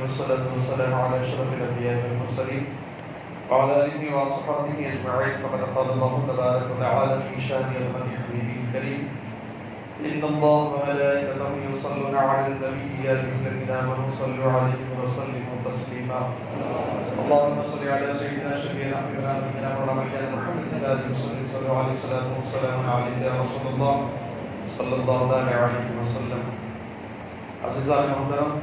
والصلاة والسلام على أشرف الأنبياء والمرسلين وعلى آله وصحبه أجمعين. فقد قال الله تبارك وتعالى في شأن المدح حبيبه الكريم: إن الله وملائكته يصلون على النبي يا أيها الذين آمنوا صلوا عليه وسلموا تسليما. اللهم صل على سيدنا شفيعنا نبينا مولانا محمد الذي صلى عليه الصلاة والسلام عليك يا رسول الله صلی اللہ علیہ وسلم. عزیزان محترم،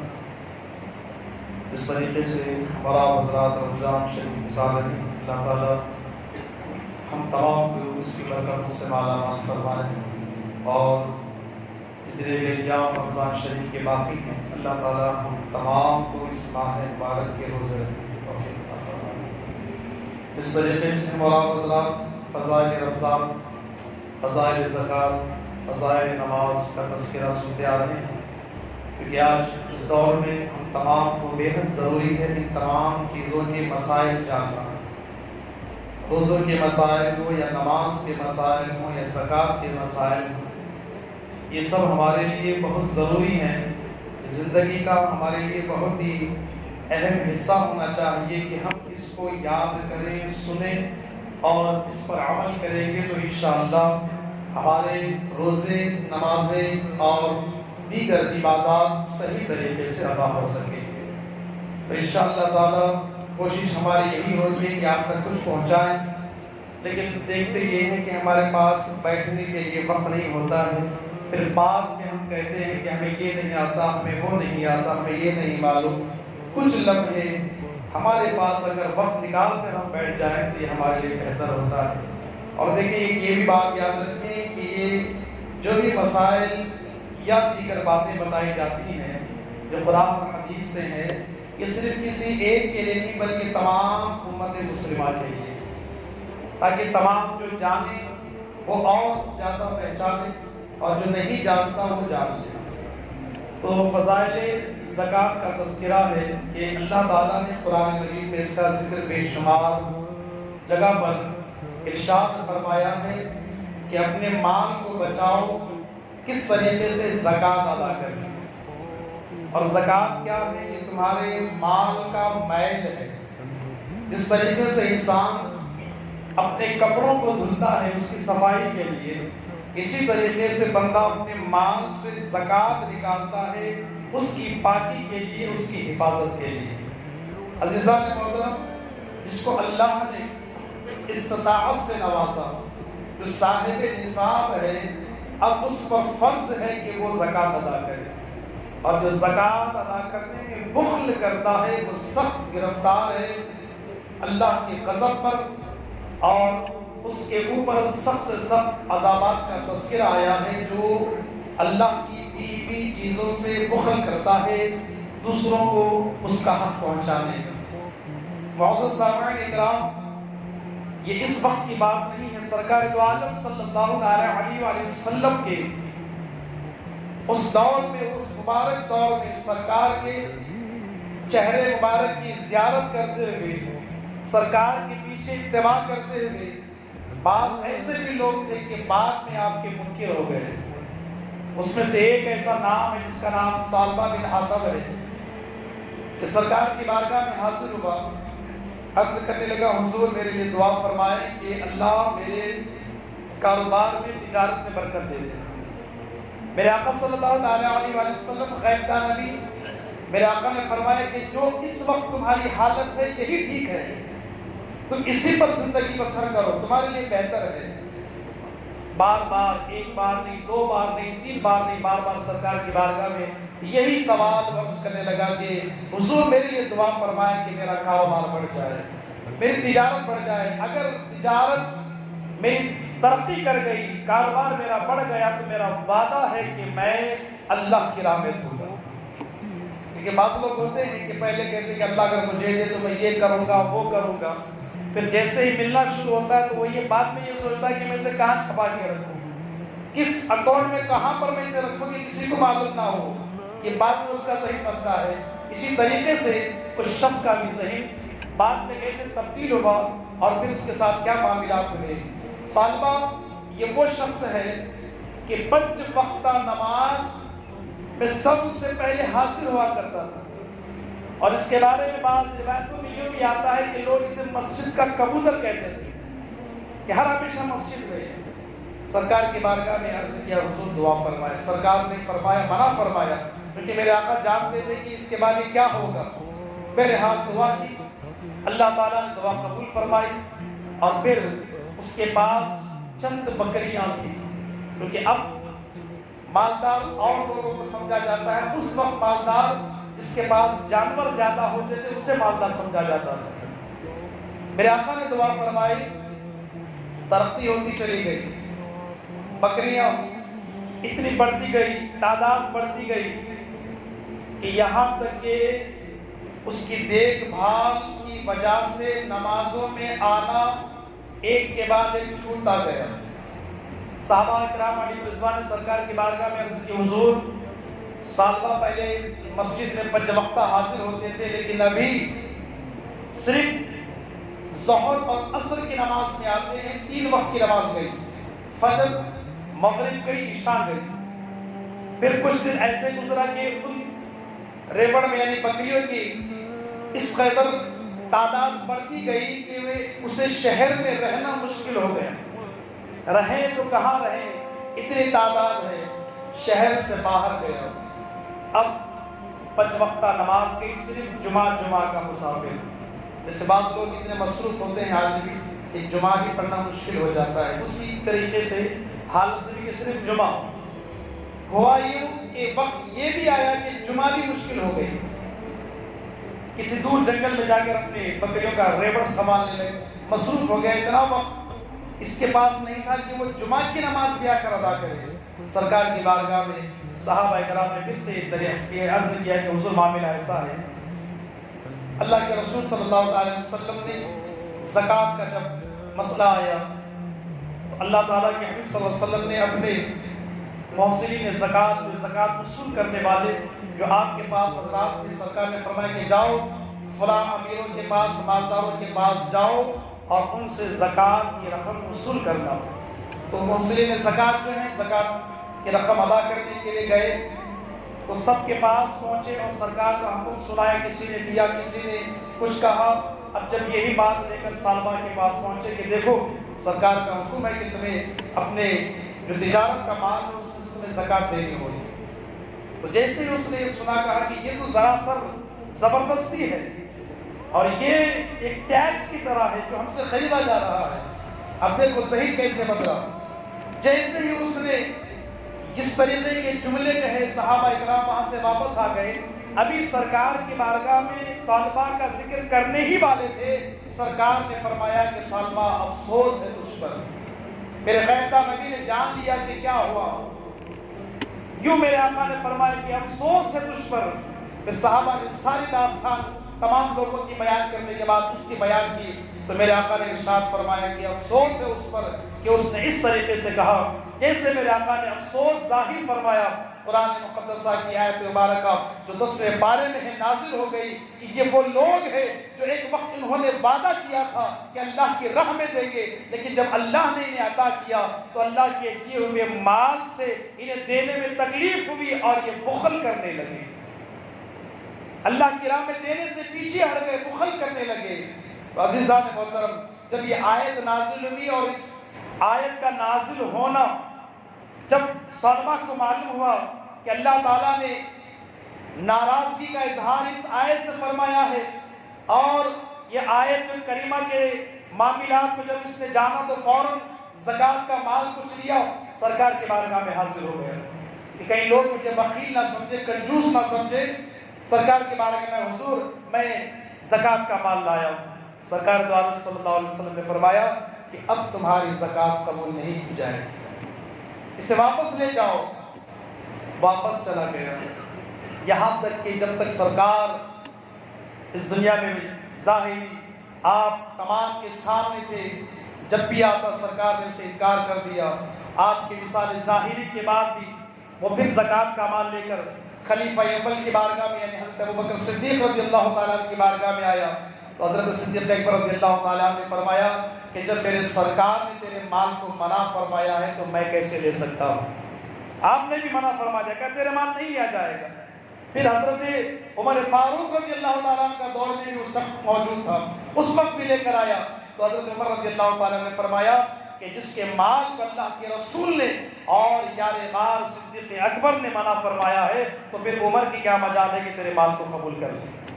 اس طریقے سے ہمارا حضرات رمضان شریف گزار رہے ہیں. اللہ تعالیٰ ہم تمام کو اس کی برکتوں سے مالا مال فرمائے، اور جتنے بھی ایام رمضان شریف کے باقی ہیں اللہ تعالیٰ ہم تمام کو اس ماہ مبارک کے روزے رکھنے کی توفیق عطا فرمائے. اس طریقے سے ہمارا حضرات فضائل رمضان، فضائل زکوٰۃ، فضائل نماز کا تذکرہ سنتے آ رہے ہیں، کیونکہ آج اس دور میں ہم تمام کو بے حد ضروری ہے ان تمام چیزوں کے مسائل جاننا. روزوں کے مسائل ہو یا نماز کے مسائل ہوں یا زکوٰۃ کے مسائل ہوں، یہ سب ہمارے لیے بہت ضروری ہیں. زندگی کا ہمارے لیے بہت ہی اہم حصہ ہونا چاہیے کہ ہم اس کو یاد کریں، سنیں اور اس پر عمل کریں گے تو انشاءاللہ ہمارے روزے، نمازیں اور دیگر عبادات صحیح طریقے سے ادا ہو سکیں گے. تو انشاءاللہ تعالی کوشش ہماری یہی ہوتی ہے کہ آپ تک کچھ پہنچائیں، لیکن دیکھتے یہ ہے کہ ہمارے پاس بیٹھنے کے لیے وقت نہیں ہوتا ہے. پھر بعد میں ہم کہتے ہیں کہ ہمیں یہ نہیں آتا، ہمیں وہ نہیں آتا، ہمیں یہ نہیں معلوم. کچھ لمحے ہمارے پاس اگر وقت نکال کر ہم بیٹھ جائیں تو یہ ہمارے لیے بہتر ہوتا ہے. اور دیکھیں یہ بھی بات یاد رکھیں کہ یہ جو بھی مسائل یا دیگر باتیں بتائی جاتی ہیں جو قرآن اور حدیث سے ہیں، یہ صرف کسی ایک کے لیے نہیں بلکہ تمام امت مسلمہ کے لیے، تاکہ تمام جو جانے وہ اور زیادہ پہچانے اور جو نہیں جانتا وہ جان لے. تو فضائل زکوٰۃ کا تذکرہ ہے کہ اللہ تعالیٰ نے قرآن مجید میں اس کا ذکر بے شمار جگہ پر ارشاد فرمایا ہے کہ اپنے مال کو بچاؤ، کس طریقے سے زکوٰۃ ادا کریں. اور زکوٰۃ کیا ہے؟ یہ تمہارے مال کا میل ہے. جس طریقے سے انسان اپنے کپڑوں کو دھلتا ہے اس کی صفائی کے لیے، اسی طریقے سے بندہ اپنے مال سے زکوٰۃ نکالتا ہے اس کی پاکی کے لیے، اس کی حفاظت کے لیے. عزیزان محترم، جس کو اللہ نے استطاعت سے نوازا، جو صاحب نصاب ہے، اب اس پر فرض ہے کہ وہ زکوٰۃ ادا کرے. اور جو زکوٰۃ ادا کرنے میں بخل کرتا ہے وہ سخت گرفتار ہے اللہ کے غضب پر، اور اس کے اوپر سخت سے سخت عذابات کا تذکرہ آیا ہے. جو اللہ کی دی ہوئی چیزوں سے بخل کرتا ہے دوسروں کو اس کا حق پہنچانے کا. معزز سامعین اکرام، یہ اس وقت کی بات نہیں ہے. سرکار دو عالم صلی اللہ علیہ وآلہ وسلم کے اس دور میں، اس مبارک دور میں، سرکار کے چہرے مبارک کی زیارت کرتے ہوئے، سرکار کے پیچھے اتباع کرتے ہوئے بعض ایسے بھی لوگ تھے کہ بعد میں آپ کے منکر ہو گئے. اس میں سے ایک ایسا نام ہے جس کا نام ثعلبہ بن حاتب ہے، کہ سرکار کی بارگاہ میں حاضر ہوا، عرض کرنے لگا حضور میرے لیے دعا فرمائے کہ اللہ میرے کاروبار میں، تجارت میں برکت دے دے. میرے آقا صلی اللہ علیہ وآلہ وسلم غیب دان نبی، میرے آقا نے فرمایا کہ جو اس وقت تمہاری حالت ہے یہی ٹھیک ہے، تم اسی پر زندگی بسر کرو، تمہارے لیے بہتر ہے. بار بار، ایک بار نہیں، دو بار نہیں، تین بار نہیں، بار بار سرکار کی بارگاہ میں یہی سوال عرض کرنے لگا کہ حضور میرے لیے دعا فرمائے کہ میرا کاروبار بڑھ جائے، میری تجارت بڑھ جائے. اگر تجارت میری ترقی کر گئی، کاروبار میرا بڑھ گیا تو میرا وعدہ ہے کہ میں اللہ کی راہ میں دوں گا. کیونکہ بعض لوگ ہوتے ہیں کہ پہلے کہتے ہیں کہ اللہ اگر مجھے دے تو میں یہ کروں گا، وہ کروں گا. پھر جیسے ہی ملنا شروع ہوتا ہے تو وہ یہ بات میں یہ سوچتا ہے کہ میں اسے کہاں چھپا کے رکھوں، کس اکاؤنٹ میں کہاں پر میں اسے رکھوں کہ کسی کو معلوم نہ ہو. یہ بات میں اس کا ذہن بنتا ہے. اسی طریقے سے اس شخص کا بھی ذہن بعد میں کیسے تبدیل ہوا اور پھر اس کے ساتھ کیا معاملات ہوئے. ثعلبہ یہ وہ شخص ہے کہ 5 وقتہ نماز میں سب سے پہلے حاضر ہوا کرتا تھا. اور اس کے بارے میں بعض روایتوں میں یہ بھی آتا ہے کہ لوگ اسے مسجد کا کبوتر کہتے تھے کہ ہر ہمیشہ مسجد میں سرکار کی بارگاہ میں عرض کیا حضور دعا فرمائے. سرکار نے فرمایا منع فرمایا کیونکہ میرے آقا جانتے تھے کہ اس کے بعد یہ کیا ہوگا. بہرحال دعا کی, اللہ تعالیٰ نے دعا قبول فرمائی اور پھر اس کے پاس چند بکریاں تھیں کیونکہ اب مالدار اور لوگوں کو سمجھا جاتا ہے, اس وقت مالدار جس کے پاس جانور زیادہ ہوتے تھے اسے مالدار سمجھا جاتا تھا. میرے آقا نے دعا فرمائی, ترقی ہوتی چلی گئی, بکریاں اتنی بڑھتی گئی, تعداد بڑھتی گئی کہ یہاں تک کہ اس کی دیکھ بھال کی وجہ سے نمازوں میں آنا ایک کے بعد ایک چھوٹتا گیا. صحابہ اکرام علیہ رضوان سرکار کی بارگاہ میں عرض کی حضور سالہ پہلے مسجد میں 5 وقتہ حاضر ہوتے تھے لیکن ابھی صرف ظہر اور عصر کی نماز میں آتے ہیں. 3 وقت کی نماز گئی, فجر, مغرب گئی, عشاء گئی. پھر کچھ دن ایسے گزرا کہ ان ریوڑ میں یعنی بکریوں کی اس قدر تعداد بڑھتی گئی کہ اسے شہر میں رہنا مشکل ہو گیا. رہیں تو کہاں رہیں, اتنی تعداد ہے, شہر سے باہر گیا. اب 5 وقتہ نماز گئی, صرف جمعہ کا مسافر. جیسے بعض لوگ اتنے مصروف ہوتے ہیں آج بھی ایک جمعہ بھی پڑھنا مشکل ہو جاتا ہے, اسی طریقے سے حالت بھی صرف جمعہ ہوا. یوں کہ وقت یہ بھی آیا کہ جمعہ بھی مشکل ہو گئی. کسی دور جنگل میں جا کر اپنے بکریوں کا ریوڑ سنبھالنے لگے, مصروف ہو گیا. اتنا وقت اس کے پاس نہیں تھا کہ وہ جمعہ کی نماز بھی آ کر ادا کرے. سرکار کی بارگاہ میں صحابہ کرام نے پھر سے دریافت کیا, عرض کیا کہ حضور معاملہ ایسا ہے. اللہ کے رسول صلی اللہ علیہ وسلم نے زکوٰۃ کا جب مسئلہ آیا تو اللہ تعالیٰ کے حبیب صلی اللہ علیہ وسلم نے اپنے محسنین زکوٰۃ وصول کرنے والے جو آپ کے پاس حضرات تھے, سرکار نے فرمایا کہ جاؤ فلاں امیروں کے پاس, مالداروں کے پاس جاؤ اور ان سے زکوٰۃ کی رقم وصول کرنا. تو محسنین زکوٰۃ جو ہیں زکوٰۃ کی رقم ادا کرنے کے لیے گئے تو سب کے پاس پہنچے اور سرکار کا حکم سنایا, کسی نے دیا کسی نے کچھ کہا. اب جب یہی بات لے کر سالبہ کے پاس پہنچے کہ دیکھو سرکار کا حکم ہے کہ تمہیں اپنے جو تجارت کا مال ہے اس میں تمہیں زکوٰۃ دینی ہوگی. تو جیسے ہی اس نے یہ سنا کہا کہ یہ تو ذرا زبردستی ہے اور یہ ایک ٹیکس کی طرح ہے جو ہم سے خریدا جا رہا ہے. اب دیکھو صحیح کیسے بدلا. جیسے ہی اس نے جس طریقے کے جملے کہے صحابہ اکرام وہاں سے واپس آ گئے. ابھی سرکار کی بارگاہ میں سالبہ کا ذکر کرنے ہی والے تھے, سرکار نے فرمایا کہ سالبہ افسوس ہے تجھ پر. میرے غیبتہ نبی نے جان لیا کہ کیا ہوا. یوں میرے آقا نے فرمایا کہ افسوس ہے تجھ پر. پھر صحابہ نے ساری داستان تمام لوگوں کی بیان کرنے کے بعد اس کی بیان کی تو میرے آقا نے ارشاد فرمایا کہ افسوس ہے اس پر کہ اس نے اس طریقے سے کہا جیسے میرے آقا نے افسوس ظاہر فرمایا. قرآن مقدسہ کی آیت مبارکہ جو 10ویں پارے میں ہے نازل ہو گئی کہ یہ وہ لوگ ہیں جو ایک وقت انہوں نے وعدہ کیا تھا کہ اللہ کی راہ میں دیں گے, لیکن جب اللہ نے انہیں عطا کیا تو اللہ کے دیے ہوئے مال سے انہیں دینے میں تکلیف ہوئی اور یہ بخل کرنے لگے. اللہ کی راہ میں دینے سے پیچھے ہٹ گئے, بخل کرنے لگے. تو عزیزان محترم جب یہ آیت نازل ہوئی اور اس آیت کا نازل ہونا جب سلمہ کو معلوم ہوا کہ اللہ تعالیٰ نے ناراضگی کا اظہار اس آیت سے فرمایا ہے اور یہ آیت کریمہ کے معاملات کو جب اس نے جانا تو فوراً زکوٰۃ کا مال کچھ لیا, سرکار کے بارگاہ میں حاضر ہو گیا کہ کئی لوگ مجھے بخیل نہ سمجھے, کنجوس نہ سمجھے. سرکار کے بارگاہ میں حضور میں زکوٰۃ کا مال لایا ہوں. سرکار دو عالم صلی اللہ علیہ وسلم نے فرمایا کہ اب تمہاری زکوٰۃ قبول نہیں کی جائے گی, اسے واپس لے جاؤ. واپس چلا گیا. یہاں تک کہ جب تک سرکار اس دنیا میں بھی ظاہری آپ تمام کے سامنے تھے, جب بھی آتا سرکار نے اسے انکار کر دیا. آپ کی مثال ظاہری کے بعد بھی وہ پھر زکوٰۃ کا مال لے کر خلیفہ اول کی بارگاہ میں یعنی حضرت ابوبکر صدیق رضی اللہ تعالیٰ عنہ کی بارگاہ میں آیا تو حضرت صدیق اکبر رضی اللہ تعالیٰ عنہ نے فرمایا کہ جب میرے سرکار نے تیرے مال کو منع فرمایا ہے تو میں کیسے لے سکتا ہوں. آپ نے بھی منع فرما دیا کہ تیرے مال نہیں لیا جائے گا. پھر حضرت عمر فاروق رضی اللہ تعالیٰ عنہ کا دور میں بھی اس وقت موجود تھا، اس وقت بھی لے کر آیا تو حضرت عمر رضی اللہ تعالیٰ نے فرمایا کہ جس کے مال کو اللہ کے رسول نے اور یار غار صدیق اکبر نے منع فرمایا ہے تو پھر عمر کی کیا مجال ہے کہ تیرے مال کو قبول کر لے،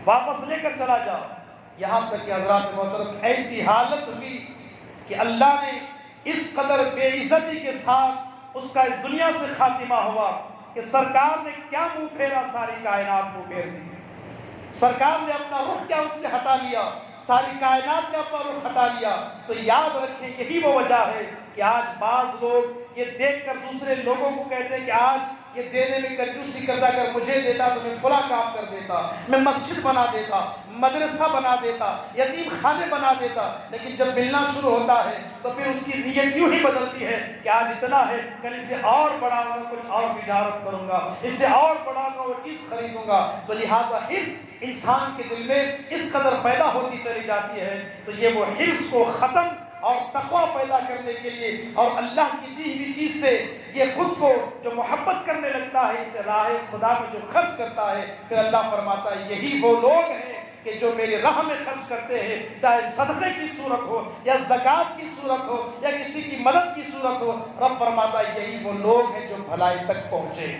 واپس لے کر چلا جاؤ۔ یہاں تک کہ حضرات محترم ایسی حالت ہوئی کہ اللہ نے اس قدر بے عزتی کے ساتھ اس کا اس دنیا سے خاتمہ ہوا کہ سرکار نے کیا منہ پھیرا، ساری کائنات منہ پھیر دی، سرکار نے اپنا رخ کیا اس سے ہٹا لیا، ساری کائنات نے اپنا رخ ہٹا لیا۔ تو یاد رکھیں یہی وہ وجہ ہے کہ آج بعض لوگ یہ دیکھ کر دوسرے لوگوں کو کہتے ہیں کہ آج یہ دینے میں کنجوسی کرتا، اگر مجھے دیتا تو میں فلاں کام کر دیتا، میں مسجد بنا دیتا، مدرسہ بنا دیتا، یتیم خانے بنا دیتا، لیکن جب ملنا شروع ہوتا ہے تو پھر اس کی نیت یوں ہی بدلتی ہے کہ آج اتنا ہے، کل اسے اور بڑھاؤں گا، کچھ اور تجارت کروں گا، اس سے اور بڑھاؤں گا، وہ چیز خریدوں گا۔ تو لہٰذا حرص انسان کے دل میں اس قدر پیدا ہوتی چلی جاتی ہے، تو یہ وہ حرص کو ختم اور تقویٰ پیدا کرنے کے لیے اور اللہ کی دی ہوئی چیز سے یہ خود کو جو محبت کرنے لگتا ہے، اسے راہ خدا میں جو خرچ کرتا ہے، پھر اللہ فرماتا ہے یہی وہ لوگ ہیں کہ جو میری راہ میں خرچ کرتے ہیں، چاہے صدقے کی صورت ہو یا زکوٰۃ کی صورت ہو یا کسی کی مدد کی صورت ہو، رب فرماتا ہے یہی وہ لوگ ہیں جو بھلائی تک پہنچے۔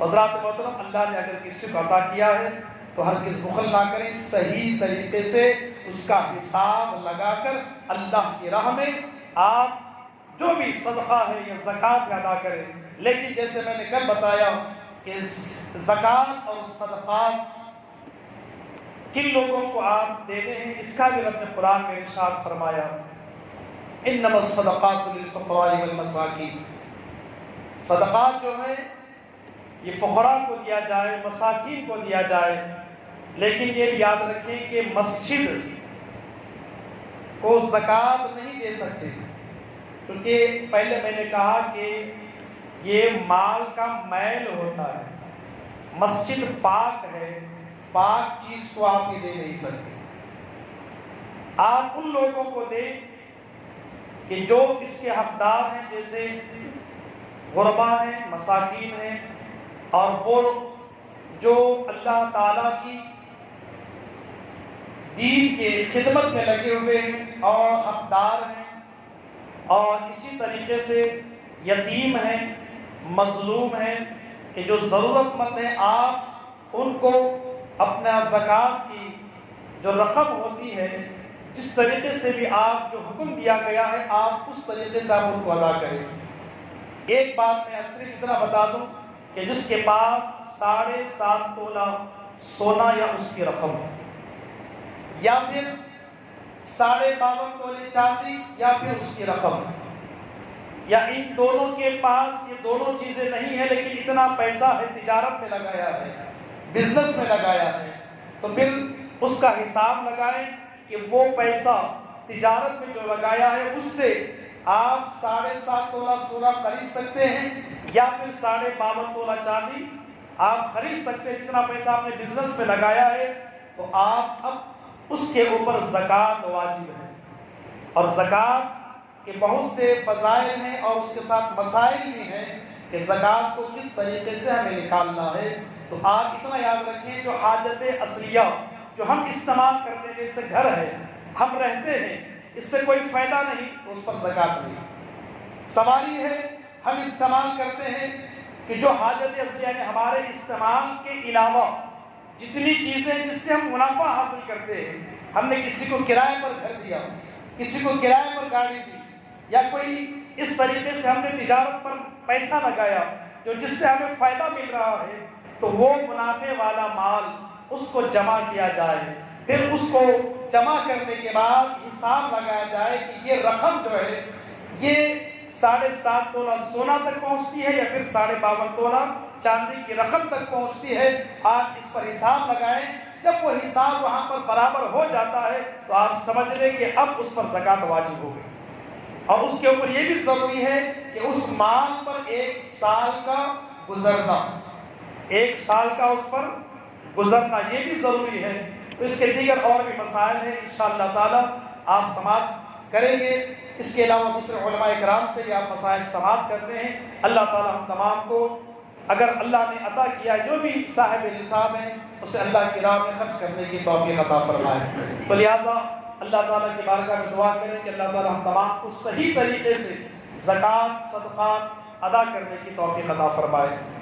حضرات محترم، اللہ نے اگر کسی کو عطا کیا ہے تو ہرگز بخل نہ کریں، صحیح طریقے سے اس کا حساب لگا کر اللہ کی راہ میں آپ جو بھی صدقہ ہے یا زکوٰۃ ادا کریں۔ لیکن جیسے میں نے کل بتایا کہ زکوٰۃ اور صدقات کن لوگوں کو آپ دینے ہیں، اس کا بھی رب نے قرآن میں ارشاد فرمایا، انما الصدقات للفقراء والمساکین، صدقات جو ہے یہ فقراء کو دیا جائے، مساکین کو دیا جائے، لیکن یہ بھی یاد رکھیں کہ مسجد کو زکوٰۃ نہیں دے سکتے، کیونکہ پہلے میں نے کہا کہ یہ مال کا میل ہوتا ہے، مسجد پاک ہے، پاک چیز کو آپ یہ دے نہیں سکتے۔ آپ ان لوگوں کو دیں کہ جو اس کے حقدار ہیں، جیسے غربا ہیں، مساکین ہیں، اور وہ جو اللہ تعالیٰ کی دین کے خدمت میں لگے ہوئے ہیں اور حقدار ہیں، اور اسی طریقے سے یتیم ہیں، مظلوم ہیں، کہ جو ضرورت مند ہیں، آپ ان کو اپنا زکوٰۃ کی جو رقم ہوتی ہے، جس طریقے سے بھی آپ جو حکم دیا گیا ہے، آپ اس طریقے سے آپ ان کو ادا کریں۔ ایک بات میں صرف اتنا بتا دوں کہ جس کے پاس 7.5 تولہ سونا یا اس کی رقم، یا پھر 52.5 تولے چاندی یا پھر اس کی رقم، یا ان دونوں کے پاس یہ دونوں چیزیں نہیں ہیں لیکن اتنا پیسہ ہے، تجارت میں لگایا ہے، بزنس میں لگایا ہے، تو پھر اس کا حساب لگائیں کہ وہ پیسہ تجارت میں جو لگایا ہے اس سے آپ 7.5 تولہ سونا خرید سکتے ہیں، یا پھر 52.5 تولہ چاندی آپ خرید سکتے ہیں۔ جتنا پیسہ آپ نے بزنس میں لگایا ہے تو آپ اب اس کے اوپر زکوٰۃ واجب ہے، اور زکوٰۃ کے بہت سے فضائل ہیں اور اس کے ساتھ مسائل بھی ہیں کہ زکوٰۃ کو کس طریقے سے ہمیں نکالنا ہے۔ تو آپ اتنا یاد رکھیں، جو حاجت اصلیہ جو ہم استعمال کرتے ہیں، جیسے گھر ہے، ہم رہتے ہیں، اس سے کوئی فائدہ نہیں تو اس پر زکوٰۃ نہیں۔ سواری ہے، ہم استعمال کرتے ہیں، کہ جو حاجت اصلیہ یعنی ہمارے استعمال کے علاوہ جتنی چیزیں جس سے ہم منافع حاصل کرتے ہیں، ہم نے کسی کو کرائے پر گھر دیا، کسی کو کرائے پر گاڑی دی، یا کوئی اس طریقے سے ہم نے تجارت پر پیسہ لگایا جو جس سے ہمیں فائدہ مل رہا ہے، تو وہ منافع والا مال اس کو جمع کیا جائے، پھر اس کو جمع کرنے کے بعد حساب لگایا جائے کہ یہ رقم جو ہے یہ 7.5 تولہ سونا تک پہنچتی ہے یا پھر 52.5 تولہ چاندی کی رقم تک پہنچتی ہے۔ آپ اس پر حساب لگائیں، جب وہ حساب وہاں پر برابر ہو جاتا ہے تو آپ سمجھ لیں کہ اب اس پر زکوٰۃ واجب ہو گئی۔ اور اس کے اوپر یہ بھی ضروری ہے کہ اس مال پر 1 سال کا گزرنا، 1 سال کا اس پر گزرنا یہ بھی ضروری ہے۔ تو اس کے دیگر اور بھی مسائل ہیں، انشاءاللہ تعالی آپ سماعت کریں گے۔ اس کے علاوہ دوسرے علماء کرام سے بھی آپ مسائل سماعت کرتے ہیں۔ اللہ تعالی ہم تمام کو اگر اللہ نے عطا کیا جو بھی صاحب نصاب ہے اسے اللہ کی راہ میں خرچ کرنے کی توفیق عطا فرمائے۔ تو لہٰذا اللہ تعالیٰ کی بارگاہ میں دعا کریں کہ اللہ تعالیٰ ہم تمام کو صحیح طریقے سے زکوٰۃ صدقات ادا کرنے کی توفیق عطا فرمائے۔